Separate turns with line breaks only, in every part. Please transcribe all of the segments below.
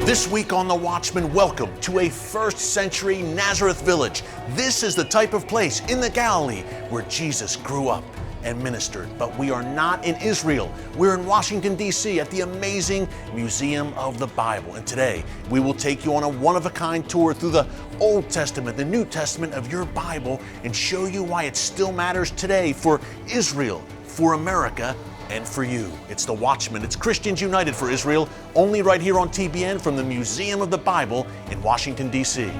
This week on The Watchman, welcome to a first-century Nazareth village. This is the type of place in the Galilee where Jesus grew up and ministered. But we are not in Israel. We're in Washington, D.C. at the amazing Museum of the Bible. And today, we will take you on a one-of-a-kind tour through the Old Testament, the New Testament of your Bible, and show you why it still matters today for Israel, for America, and for you. It's The Watchman. It's Christians United for Israel, only right here on TBN from the Museum of the Bible in Washington, D.C.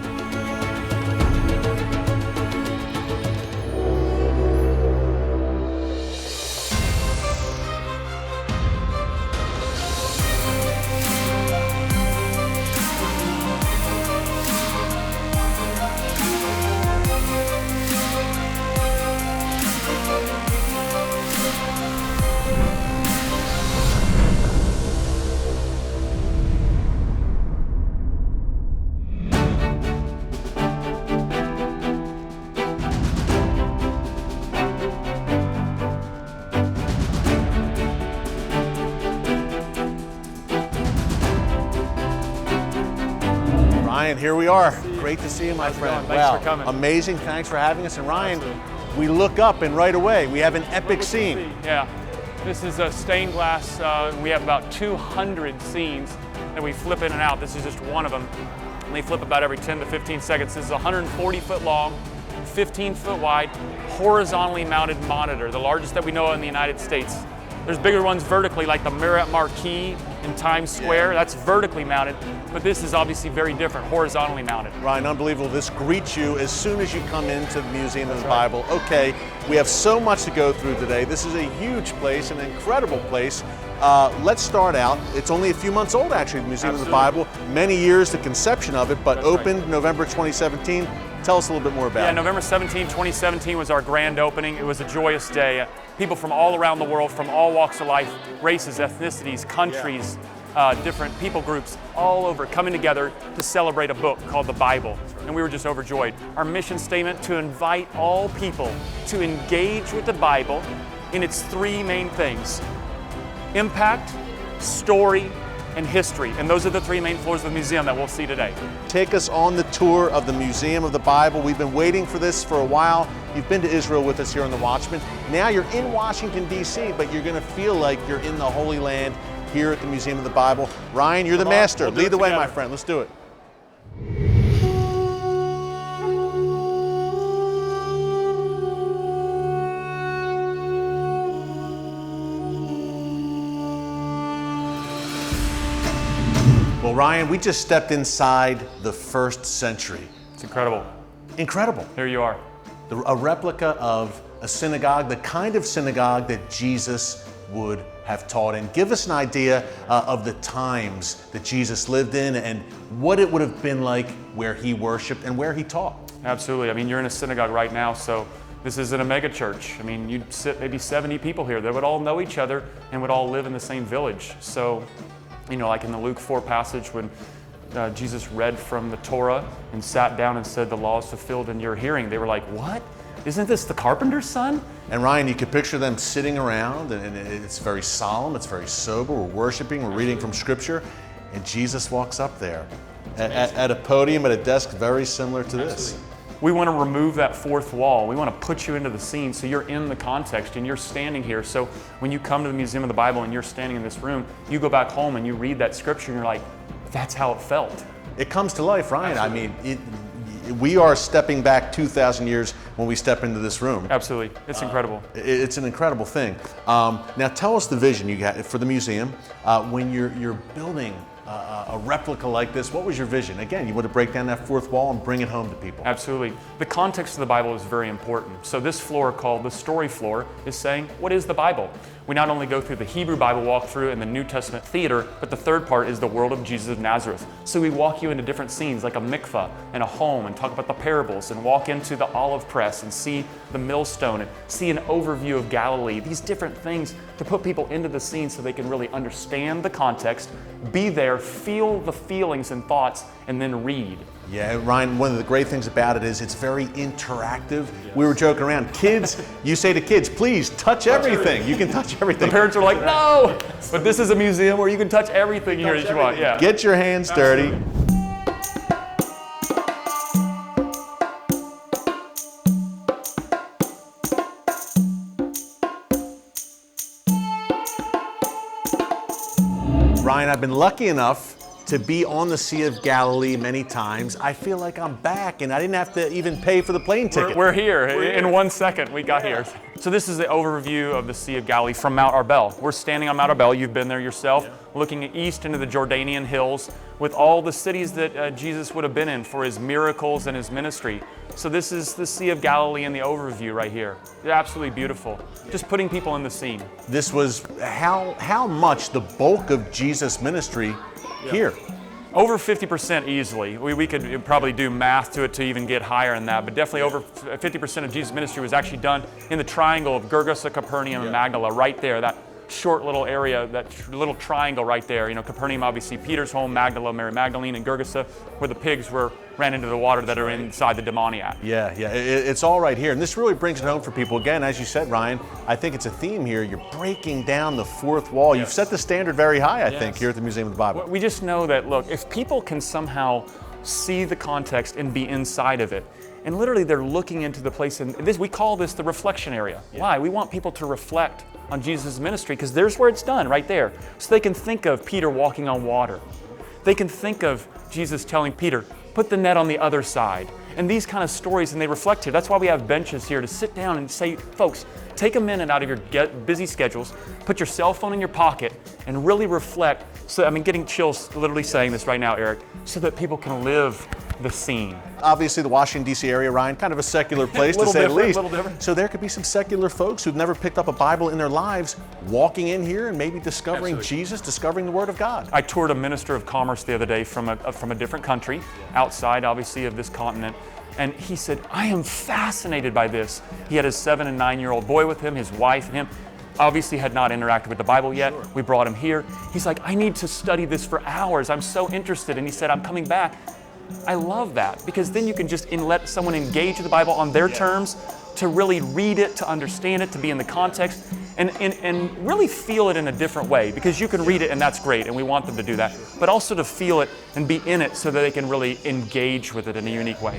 Ryan, here we are. Great to see you, my friend.
Thanks for coming.
Amazing. Thanks for having us. And Ryan,
Absolutely.
we look up and right away we have an epic scene.
Yeah, this is a stained glass. We have about 200 scenes that we flip in and out. This is just one of them. And they flip about every 10 to 15 seconds. This is a 140-foot long, 15-foot wide, horizontally mounted monitor, the largest that we know in the United States. There's bigger ones vertically, like the Marriott Marquis in Times Square. That's vertically mounted, but this is obviously very different, horizontally mounted.
Ryan, unbelievable. This greets you as soon as you come into the Museum of the Bible. Okay, we have so much to go through today. This is a huge place, an incredible place. Let's start out. It's only a few months old, actually, the Museum of the Bible. Many years, the conception of it, but opened November 2017. Tell us a little bit more about it.
Yeah, November 17, 2017 was our grand opening. It was a joyous day. People from all around the world, from all walks of life, races, ethnicities, countries, different people groups, all over coming together to celebrate a book called the Bible. And we were just overjoyed. Our mission statement: to invite all people to engage with the Bible in its three main things: impact, story, and history. And those are the three main floors of the museum that we'll see today.
Take us on the tour of the Museum of the Bible. We've been waiting for this for a while. You've been to Israel with us here on The Watchman. Now you're in Washington, D.C., but you're going to feel like you're in the Holy Land here at the Museum of the Bible. Ryan, you're the master.
We'll
Lead the way,
together.
my friend. Let's do it. Well, Ryan, we just stepped inside the first century.
It's incredible.
Incredible.
Here you are.
A replica of a synagogue, the kind of synagogue that Jesus would have taught in. Give us an idea of the times that Jesus lived in and what it would have been like where he worshiped and where he taught.
Absolutely. I mean, you're in a synagogue right now, so this isn't a mega church. I mean, you'd sit maybe 70 people here that would all know each other and would all live in the same village. So, you know, like in the Luke 4 passage when Jesus read from the Torah and sat down and said, "The law is fulfilled in your hearing," they were like, "What? Isn't this the carpenter's son?"
And Ryan, you could picture them sitting around, and it's very solemn, it's very sober. We're worshiping, we're reading from Scripture, and Jesus walks up there at a podium, at a desk very similar to this.
We want to remove that fourth wall. We want to put you into the scene so you're in the context and you're standing here. So when you come to the Museum of the Bible and you're standing in this room, you go back home and you read that scripture and you're like, that's how it felt.
It comes to life, Ryan.
Absolutely.
I mean, we are stepping back 2,000 years when we step into this room.
Absolutely. It's incredible.
It's an incredible thing. Now tell us the vision you got for the museum. When you're building a replica like this, what was your vision? Again, you want to break down that fourth wall and bring it home to people.
Absolutely. The context of the Bible is very important. So this floor, called the story floor, is saying, what is the Bible? We not only go through the Hebrew Bible walkthrough and the New Testament theater, but the third part is the world of Jesus of Nazareth. So we walk you into different scenes like a mikvah and a home and talk about the parables and walk into the olive press and see the millstone and see an overview of Galilee. These different things to put people into the scene so they can really understand the context be there, feel the feelings and thoughts, and then read.
Yeah, Ryan, one of the great things about it is it's very interactive. We were joking around. Kids, you say to kids, please touch everything. You can touch everything.
The parents are like, no! But this is a museum where you can touch everything here that you want. Yeah.
Get your hands dirty. Ryan, I've been lucky enough to be on the Sea of Galilee many times. I feel like I'm back and I didn't have to even pay for the plane ticket.
We're here. In 1 second, we got here. So this is the overview of the Sea of Galilee from Mount Arbel. We're standing on Mount Arbel. You've been there yourself, looking east into the Jordanian hills with all the cities that Jesus would have been in for his miracles and his ministry. So this is the Sea of Galilee in the overview right here. They're absolutely beautiful. Just putting people in the scene.
This was how much the bulk of Jesus' ministry here.
Over 50% easily. We could probably do math to it to even get higher than that, but definitely over 50% of Jesus' ministry was actually done in the triangle of Gergesa, Capernaum, and Magdala, right there, that short little area, that little triangle right there. You know, Capernaum, obviously, Peter's home, Magdala, Mary Magdalene, and Gergesa, where the pigs ran into the water that are inside the demoniac.
Yeah, it's all right here. And this really brings it home for people. Again, as you said, Ryan, I think it's a theme here. You're breaking down the fourth wall. You've set the standard very high, I think, here at the Museum of the Bible.
We just know that, look, if people can somehow see the context and be inside of it, and literally they're looking into the place, and we call this the reflection area. Why? We want people to reflect on Jesus' ministry because there's where it's done, right there. So they can think of Peter walking on water. They can think of Jesus telling Peter, put the net on the other side. And these kind of stories, and they reflect here. That's why we have benches here to sit down and say, folks, take a minute out of your busy schedules, put your cell phone in your pocket, and really reflect. So, getting chills literally saying this right now, Eric, so that people can live the scene.
Obviously, the Washington, D.C. area, Ryan, kind of a secular place to say the least.
Little different.
So there could be some secular folks who've never picked up a Bible in their lives walking in here and maybe discovering Jesus, discovering the Word of God.
I toured a minister of commerce the other day from a different country, outside, obviously, of this continent. And he said, I am fascinated by this. He had his 7 and 9-year-old boy with him, his wife and him. Obviously had not interacted with the Bible yet. We brought him here. He's like, I need to study this for hours. I'm so interested. And he said, I'm coming back. I love that because then you can just let someone engage with the Bible on their terms, to really read it, to understand it, to be in the context, and really feel it in a different way, because you can read it and that's great and we want them to do that, but also to feel it and be in it so that they can really engage with it in a unique way.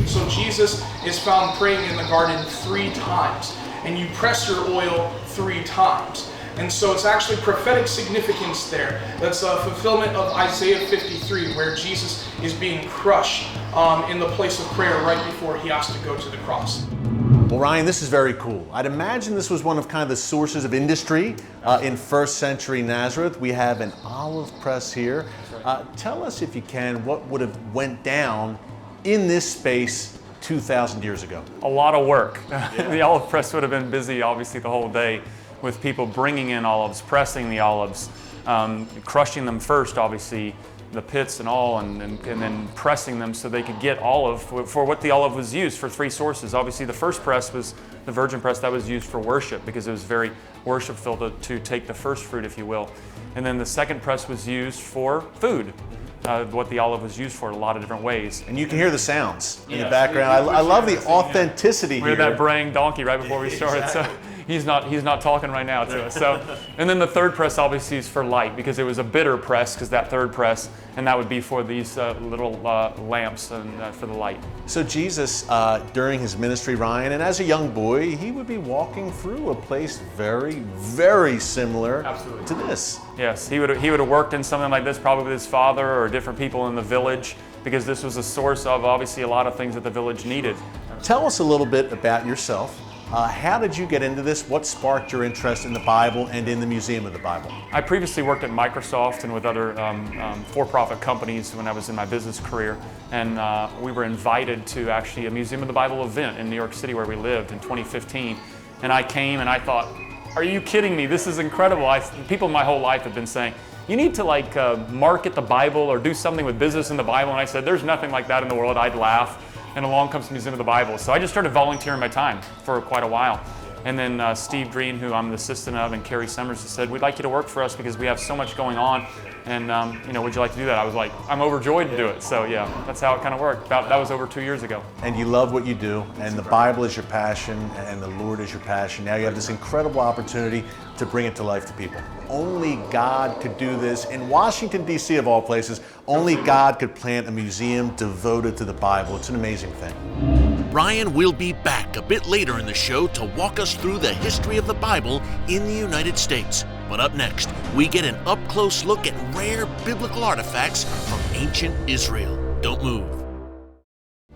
So Jesus is found praying in the garden 3 times, and you press your oil 3 times. And so it's actually prophetic significance there. That's a fulfillment of Isaiah 53, where Jesus is being crushed in the place of prayer right before he has to go to the cross.
Well, Ryan, this is very cool. I'd imagine this was one of kind of the sources of industry in first century Nazareth. We have an olive press here. Tell us, if you can, what would have went down in this space 2,000 years ago?
A lot of work. The olive press would have been busy, obviously, the whole day, with people bringing in olives, pressing the olives, crushing them first, obviously, the pits and all, and then pressing them so they could get olive for what the olive was used for 3 sources. Obviously, the first press was the virgin press that was used for worship, because it was very worshipful to take the first fruit, if you will. And then the second press was used for food. What the olive was used for in a lot of different ways.
And you can hear the sounds in the background. I love the authenticity here.
We had that braying donkey right before we started. Exactly. So he's not talking right now to us. So, and then the third press obviously is for light, because it was a bitter press, because that third press, and that would be for these little lamps and for the light.
So Jesus, during his ministry, Ryan, and as a young boy, he would be walking through a place very, very similar to this.
Yes, he would have worked in something like this, probably with his father or different people in the village, because this was a source of obviously a lot of things that the village needed.
Tell us a little bit about yourself. How did you get into this? What sparked your interest in the Bible and in the Museum of the Bible?
I previously worked at Microsoft and with other for-profit companies when I was in my business career, and we were invited to actually a Museum of the Bible event in New York City where we lived in 2015. And I came and I thought, are you kidding me? This is incredible. People my whole life have been saying, you need to market the Bible or do something with business in the Bible. And I said, there's nothing like that in the world. I'd laugh. And along comes the Museum of the Bible. So I just started volunteering my time for quite a while. And then Steve Green, who I'm the assistant of, and Carrie Summers said, we'd like you to work for us because we have so much going on And would you like to do that? I was like, I'm overjoyed to do it. So yeah, that's how it kind of worked. That was over 2 years ago.
And you love what you do, and the Bible is your passion, and the Lord is your passion. Now you have this incredible opportunity to bring it to life to people. Only God could do this. In Washington, D.C. of all places, only God could plant a museum devoted to the Bible. It's an amazing thing.
Ryan will be back a bit later in the show to walk us through the history of the Bible in the United States. But up next, we get an up-close look at rare biblical artifacts from ancient Israel. Don't move.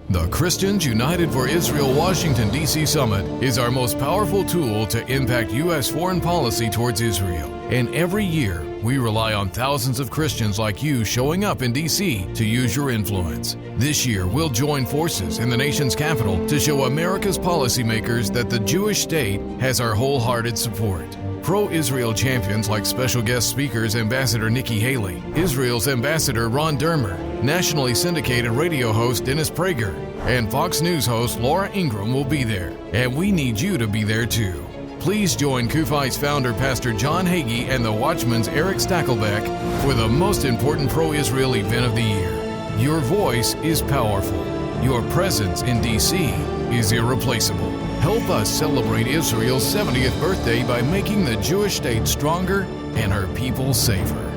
The Christians United for Israel Washington, D.C. Summit is our most powerful tool to impact U.S. foreign policy towards Israel. And every year, we rely on thousands of Christians like you showing up in D.C. to use your influence. This year, we'll join forces in the nation's capital to show America's policymakers that the Jewish state has our wholehearted support. Pro-Israel champions like special guest speakers Ambassador Nikki Haley, Israel's Ambassador Ron Dermer, nationally syndicated radio host Dennis Prager, and Fox News host Laura Ingraham will be there. And we need you to be there too. Please join CUFI's founder Pastor John Hagee and the Watchman's Eric Stakelbeck for the most important pro-Israel event of the year. Your voice is powerful. Your presence in D.C. is irreplaceable. Help us celebrate Israel's 70th birthday by making the Jewish state stronger and her people safer.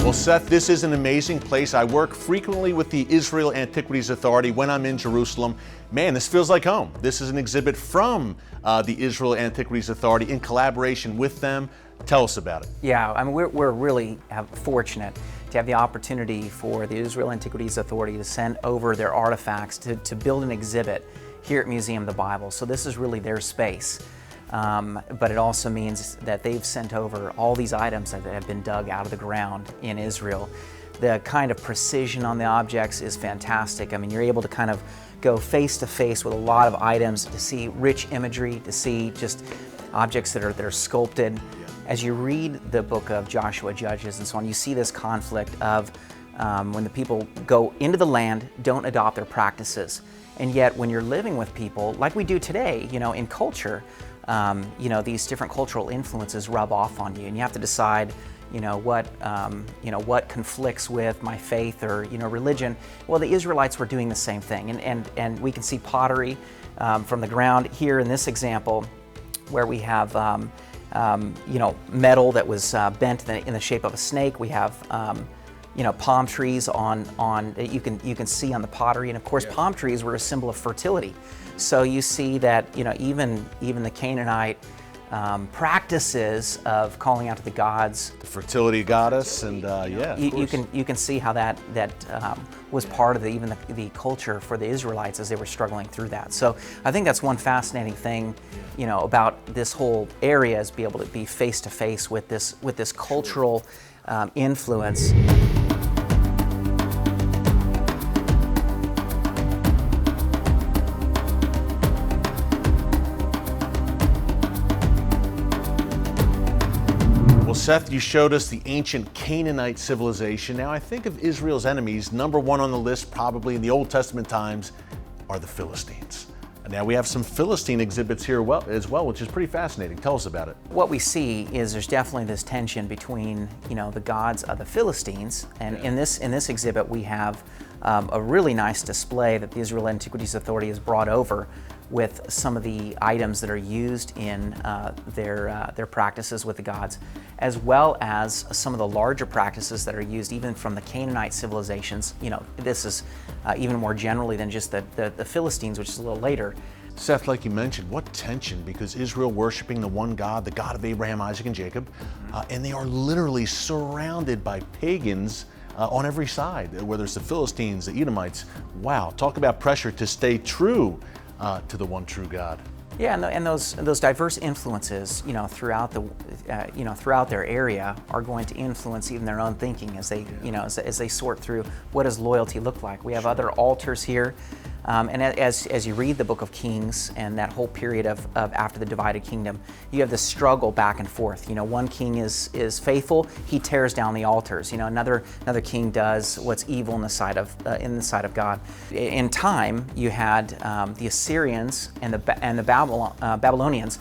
Well, Seth, this is an amazing place. I work frequently with the Israel Antiquities Authority when I'm in Jerusalem. Man, this feels like home. This is an exhibit from the Israel Antiquities Authority in collaboration with them. Tell us about it.
Yeah, I mean, we're really fortunate to have the opportunity for the Israel Antiquities Authority to send over their artifacts to build an exhibit here at Museum of the Bible. So this is really their space. But it also means that they've sent over all these items that have been dug out of the ground in Israel. The kind of precision on the objects is fantastic. I mean, you're able to kind of go face to face with a lot of items to see rich imagery, to see just objects that are sculpted. As you read the book of Joshua, Judges, and so on, you see this conflict of when the people go into the land, don't adopt their practices. And yet when you're living with people, like we do today, in culture, these different cultural influences rub off on you, and you have to decide, what conflicts with my faith or, religion. Well, the Israelites were doing the same thing, and we can see pottery from the ground here in this example, where we have, metal that was bent in the shape of a snake. We have, palm trees on you can see on the pottery, and of course, palm trees were a symbol of fertility. So you see that even the Canaanite practices of calling out to the gods,
The fertility goddess, and
you can see how that was part of the culture for the Israelites as they were struggling through that. So I think that's one fascinating thing, about this whole area, is be able to be face to face with this cultural influence.
Well, Seth, you showed us the ancient Canaanite civilization. Now, I think of Israel's enemies, number one on the list, probably in the Old Testament times, are the Philistines. Now, we have some Philistine exhibits here as well, which is pretty fascinating. Tell us about it.
What we see is there's definitely this tension between, the gods of the Philistines, and in this exhibit we have a really nice display that the Israel Antiquities Authority has brought over with some of the items that are used in their practices with the gods, as well as some of the larger practices that are used even from the Canaanite civilizations. This is even more generally than just the Philistines, which is a little later.
Seth, like you mentioned, what tension, because Israel worshiping the one God, the God of Abraham, Isaac, and Jacob, and they are literally surrounded by pagans on every side, whether it's the Philistines, the Edomites. Wow, talk about pressure to stay true to the one true God.
Yeah, and those diverse influences, throughout throughout their area, are going to influence even their own thinking as they, as they sort through what does loyalty look like. We have other altars here And as you read the book of Kings and that whole period of after the divided kingdom, you have this struggle back and forth. One king is faithful, he tears down the altars. Another king does what's evil in the sight of God. In time, you had the Assyrians and the Babylonians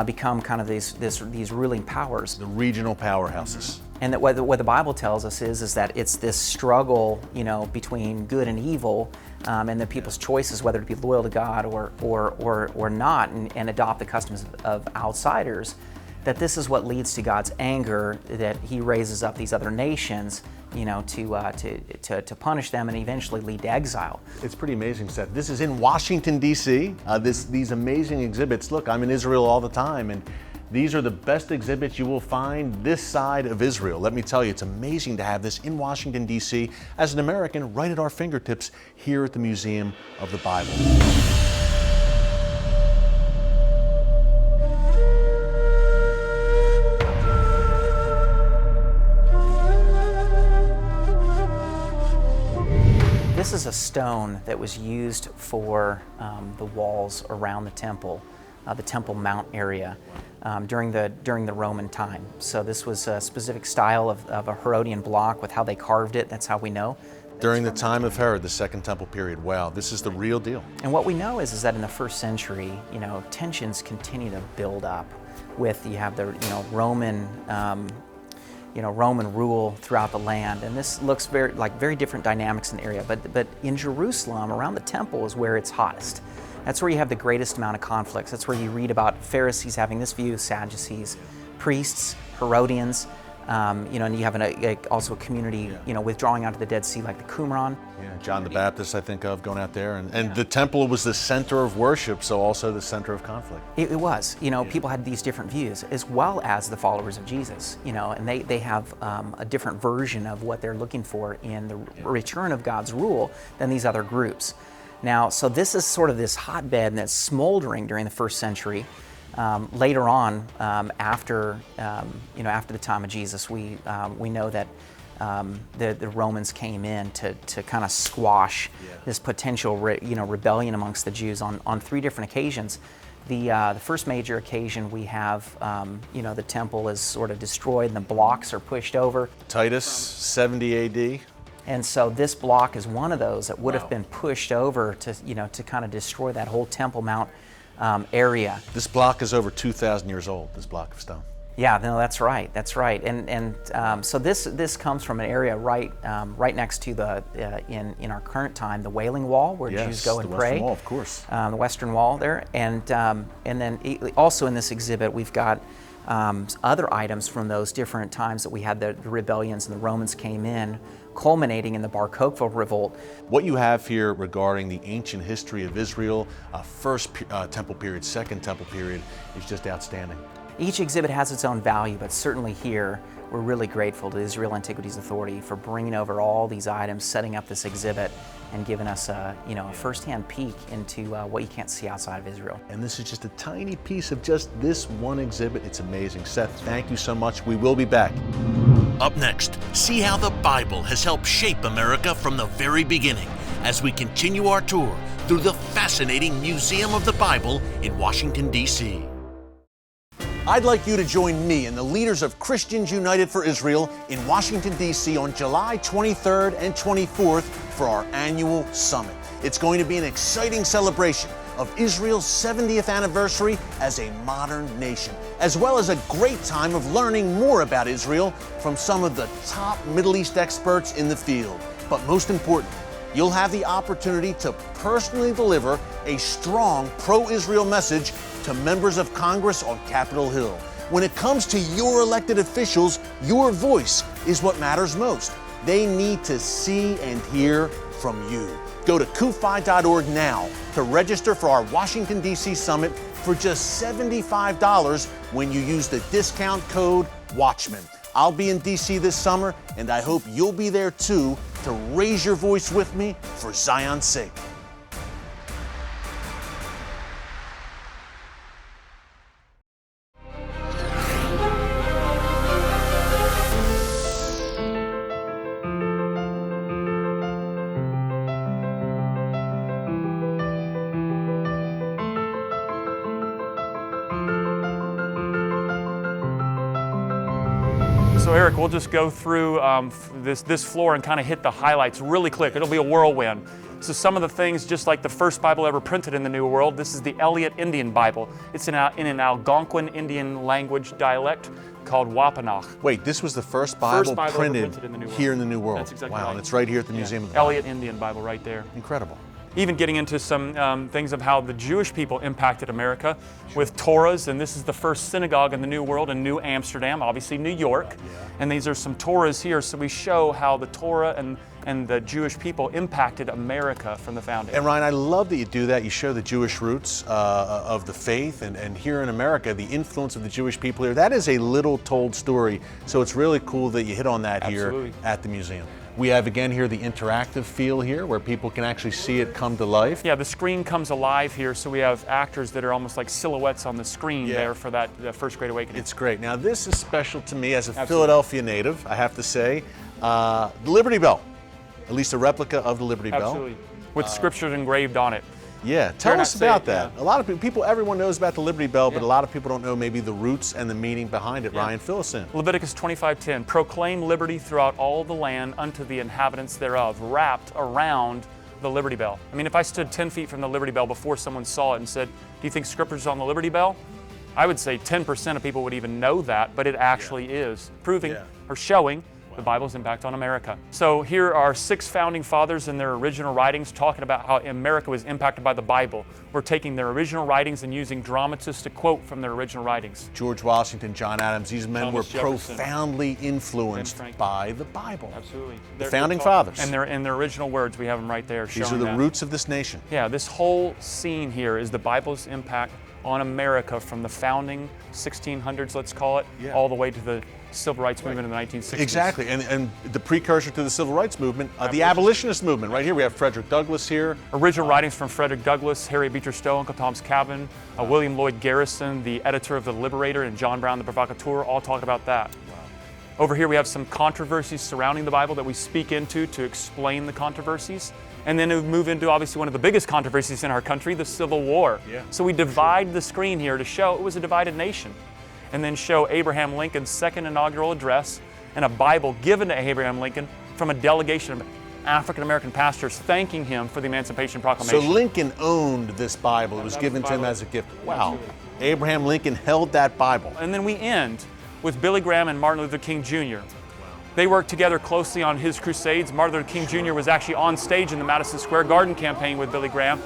become kind of these ruling powers.
The regional powerhouses.
And that what the Bible tells us is that it's this struggle, between good and evil, and the people's choices whether to be loyal to God or not, and adopt the customs of outsiders. That this is what leads to God's anger, that He raises up these other nations, to punish them and eventually lead to exile.
It's pretty amazing, Seth. This is in Washington, D.C. These amazing exhibits. Look, I'm in Israel all the time, and these are the best exhibits you will find this side of Israel. Let me tell you, it's amazing to have this in Washington, D.C. as an American right at our fingertips here at the Museum of the Bible.
This is a stone that was used for the walls around the Temple Mount area during the Roman time. So this was a specific style of a Herodian block with how they carved it. That's how we know.
During the time of Herod, the Second Temple period. Wow, this is the real deal.
And what we know is that in the first century, tensions continue to build up. You have the Roman rule throughout the land, and this looks very different dynamics in the area. But in Jerusalem, around the temple, is where it's hottest. That's where you have the greatest amount of conflicts. That's where you read about Pharisees having this view, Sadducees, priests, Herodians, and you have also a community, withdrawing out to the Dead Sea like the Qumran.
Yeah, John the Baptist, I think of, going out there. And the temple was the center of worship, so also the center of conflict.
It was. People had these different views, as well as the followers of Jesus, and they have a different version of what they're looking for in the return of God's rule than these other groups. Now, so this is sort of this hotbed that's smoldering during the first century. Later on, after the time of Jesus, we know that the Romans came in to kind of squash this potential rebellion amongst the Jews on three different occasions. The first major occasion we have, the temple is sort of destroyed and the blocks are pushed over.
Titus, 70 A.D.
And so this block is one of those that would have been pushed over to kind of destroy that whole Temple Mount area.
This block is over 2,000 years old, this block of stone.
Yeah, no, that's right. And so this comes from an area right next to in our current time, the Wailing Wall, where Jews go and pray.
the Western Wall, of course.
The Western Wall there, and then also in this exhibit we've got other items from those different times that we had the rebellions and the Romans came in, culminating in the Bar Kokhba revolt.
What you have here regarding the ancient history of Israel, first temple period, second temple period, is just outstanding.
Each exhibit has its own value, but certainly here we're really grateful to the Israel Antiquities Authority for bringing over all these items, setting up this exhibit, and giving us a first-hand peek into what you can't see outside of Israel.
And this is just a tiny piece of just this one exhibit. It's amazing. Seth, thank you so much. We will be back.
Up next, see how the Bible has helped shape America from the very beginning as we continue our tour through the fascinating Museum of the Bible in Washington, D.C.
I'd like you to join me and the leaders of Christians United for Israel in Washington, D.C. on July 23rd and 24th for our annual summit. It's going to be an exciting celebration of Israel's 70th anniversary as a modern nation, as well as a great time of learning more about Israel from some of the top Middle East experts in the field. But most important, you'll have the opportunity to personally deliver a strong pro-Israel message to members of Congress on Capitol Hill. When it comes to your elected officials, your voice is what matters most. They need to see and hear from you. Go to CUFI.org now to register for our Washington, D.C. Summit for just $75 when you use the discount code WATCHMAN. I'll be in D.C. this summer, and I hope you'll be there too to raise your voice with me for Zion's sake.
So Eric, we'll just go through this floor and kind of hit the highlights really quick. It'll be a whirlwind. So some of the things, just like the first Bible ever printed in the New World, this is the Elliott Indian Bible. It's in an Algonquin Indian language dialect called Wapanach.
Wait, this was the first Bible printed
printed in the New World.
here in the New World.
That's exactly
wow,
right.
and it's right here at the Museum of the Bible.
Elliott Indian Bible right there.
Incredible.
Even getting into some things of how the Jewish people impacted America with Torahs, and this is the first synagogue in the New World in New Amsterdam, obviously New York. And these are some Torahs here, so we show how the Torah and the Jewish people impacted America from the founding.
And Ryan, I love that you do that. You show the Jewish roots of the faith, and here in America, the influence of the Jewish people here. That is a little told story, so it's really cool that you hit on that
Absolutely.
here at the museum. We have again here the interactive feel here where people can actually see it come to life.
Yeah, the screen comes alive here, so we have actors that are almost like silhouettes on the screen there for that First Great Awakening.
It's great. Now this is special to me as a Philadelphia native, I have to say. The Liberty Bell, at least a replica of the Liberty Bell.
Absolutely, with scriptures engraved on it.
Yeah, tell us about that.
Yeah.
A lot of people, everyone knows about the Liberty Bell, but a lot of people don't know maybe the roots and the meaning behind it. Ryan, fill us in.
Leviticus 25:10, proclaim liberty throughout all the land unto the inhabitants thereof, wrapped around the Liberty Bell. I mean, if I stood 10 feet from the Liberty Bell before someone saw it and said, do you think scripture's on the Liberty Bell? I would say 10% of people would even know that, but it actually is, proving or showing the Bible's impact on America. So here are 6 founding fathers in their original writings talking about how America was impacted by the Bible. We're taking their original writings and using dramatists to quote from their original writings.
George Washington, John Adams, these men
Thomas
were
Jefferson.
profoundly influenced
Franklin.
by the Bible.
Absolutely.
The founding fathers.
And they're in their original words, we have them right there showing
These are the
that.
roots of this nation.
Yeah, this whole scene here is the Bible's impact on America from the founding 1600s, let's call it, all the way to the civil rights movement in the 1960s.
Exactly, and the precursor to the civil rights movement, the abolitionist movement. Right here we have Frederick Douglass here.
Original writings from Frederick Douglass, Harriet Beecher Stowe, Uncle Tom's Cabin, William Lloyd Garrison, the editor of The Liberator, and John Brown the Provocateur, all talk about that. Over here we have some controversies surrounding the Bible that we speak into to explain the controversies. And then we move into obviously one of the biggest controversies in our country, the Civil War. So we divide the screen here to show it was a divided nation. And then show Abraham Lincoln's second inaugural address and a Bible given to Abraham Lincoln from a delegation of African-American pastors thanking him for the Emancipation Proclamation.
So Lincoln owned this Bible. It was given to him as a gift. Wow. Abraham Lincoln held that Bible.
And then we end with Billy Graham and Martin Luther King Jr. They worked together closely on his crusades. Martin Luther King Jr. was actually on stage in the Madison Square Garden campaign with Billy Graham.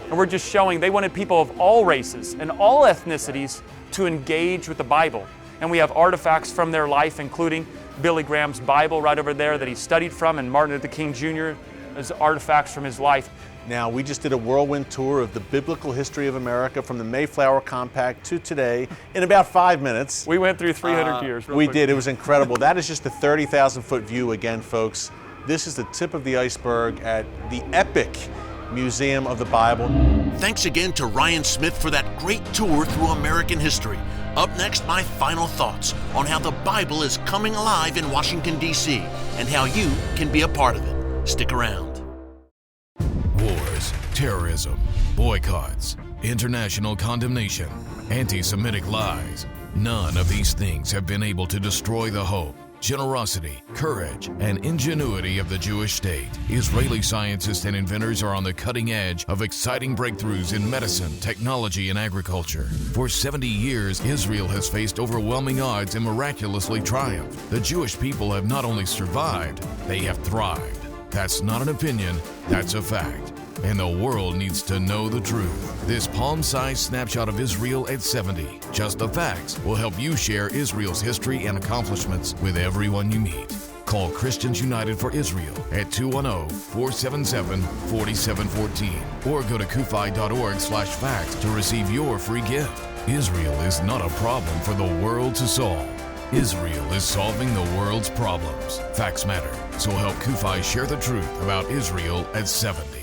And we're just showing they wanted people of all races and all ethnicities to engage with the Bible. And we have artifacts from their life, including Billy Graham's Bible right over there that he studied from, and Martin Luther King Jr. as artifacts from his life.
Now, we just did a whirlwind tour of the biblical history of America from the Mayflower Compact to today in about 5 minutes.
We went through 300 years.
We did. It was incredible. That is just the 30,000-foot view again, folks. This is the tip of the iceberg at the epic Museum of the Bible.
Thanks again to Ryan Smith for that great tour through American history. Up next, my final thoughts on how the Bible is coming alive in Washington, D.C., and how you can be a part of it. Stick around.
Wars, terrorism, boycotts, international condemnation, anti-Semitic lies. None of these things have been able to destroy the hope, generosity, courage, and ingenuity of the Jewish state. Israeli scientists and inventors are on the cutting edge of exciting breakthroughs in medicine, technology, and agriculture. For 70 years, Israel has faced overwhelming odds and miraculously triumphed. The Jewish people have not only survived, they have thrived. That's not an opinion, that's a fact. And the world needs to know the truth. This palm-sized snapshot of Israel at 70, Just the Facts, will help you share Israel's history and accomplishments with everyone you meet. Call Christians United for Israel at 210-477-4714 or go to kufi.org/facts to receive your free gift. Israel is not a problem for the world to solve. Israel is solving the world's problems. Facts matter, so help Kufi share the truth about Israel at 70.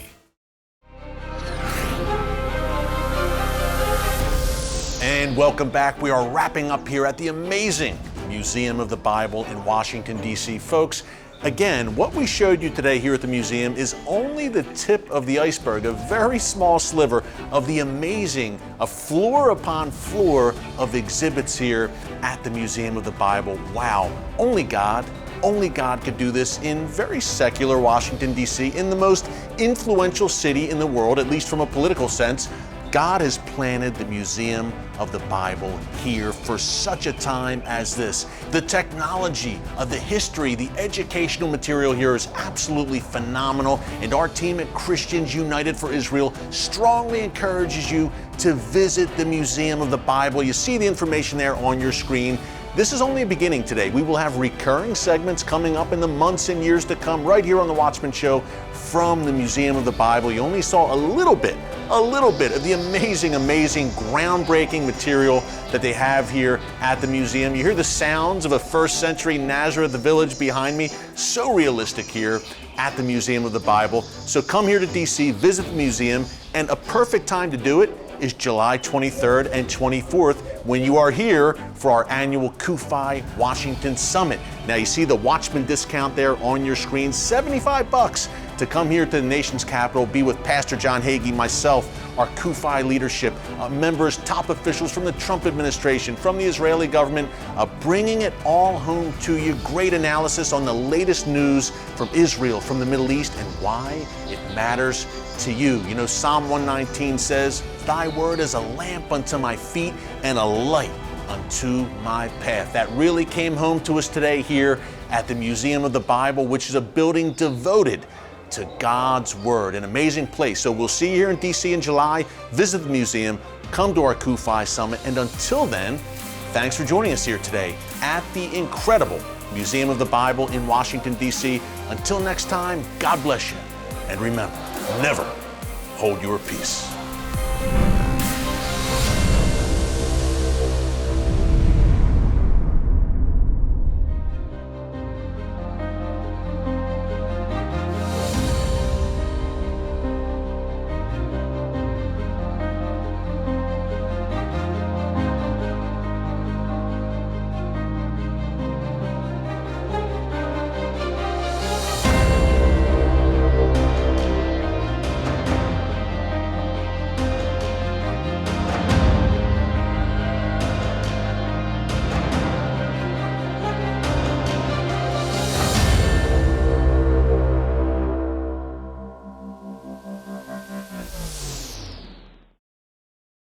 And welcome back. We are wrapping up here at the amazing Museum of the Bible in Washington, D.C. Folks, Again, what we showed you today here at the museum is only the tip of the iceberg, a very small sliver of the amazing, floor upon floor of exhibits here at the Museum of the Bible. Wow, only God could do this in very secular Washington, D.C., in the most influential city in the world, at least from a political sense. God has planted the Museum of the Bible here for such a time as this. The technology, the history, the educational material here is absolutely phenomenal, and our team at Christians United for Israel strongly encourages you to visit the Museum of the Bible. You see the information there on your screen. This is only a beginning today. We will have recurring segments coming up in the months and years to come right here on The Watchman Show from the Museum of the Bible. You only saw a little bit of the amazing, groundbreaking material that they have here at the museum. You hear the sounds of a first century Nazareth village behind me. So realistic here at the Museum of the Bible. So come here to DC, visit the museum, and a perfect time to do it is July 23rd and 24th when you are here for our annual CUFI Washington Summit. Now you see the Watchman discount there on your screen, $75 to come here to the nation's capital, be with Pastor John Hagee, myself, our CUFI leadership, members, top officials from the Trump administration, from the Israeli government, bringing it all home to you. Great analysis on the latest news from Israel, from the Middle East, and why it matters to you. You know, Psalm 119 says, "Thy word is a lamp unto my feet and a light unto my path." That really came home to us today here at the Museum of the Bible, which is a building devoted to God's Word, an amazing place. So we'll see you here in DC in July. Visit the museum, come to our CUFI Summit, and until then, thanks for joining us here today at the incredible Museum of the Bible in Washington, D.C. Until next time, God bless you. And remember, never hold your peace.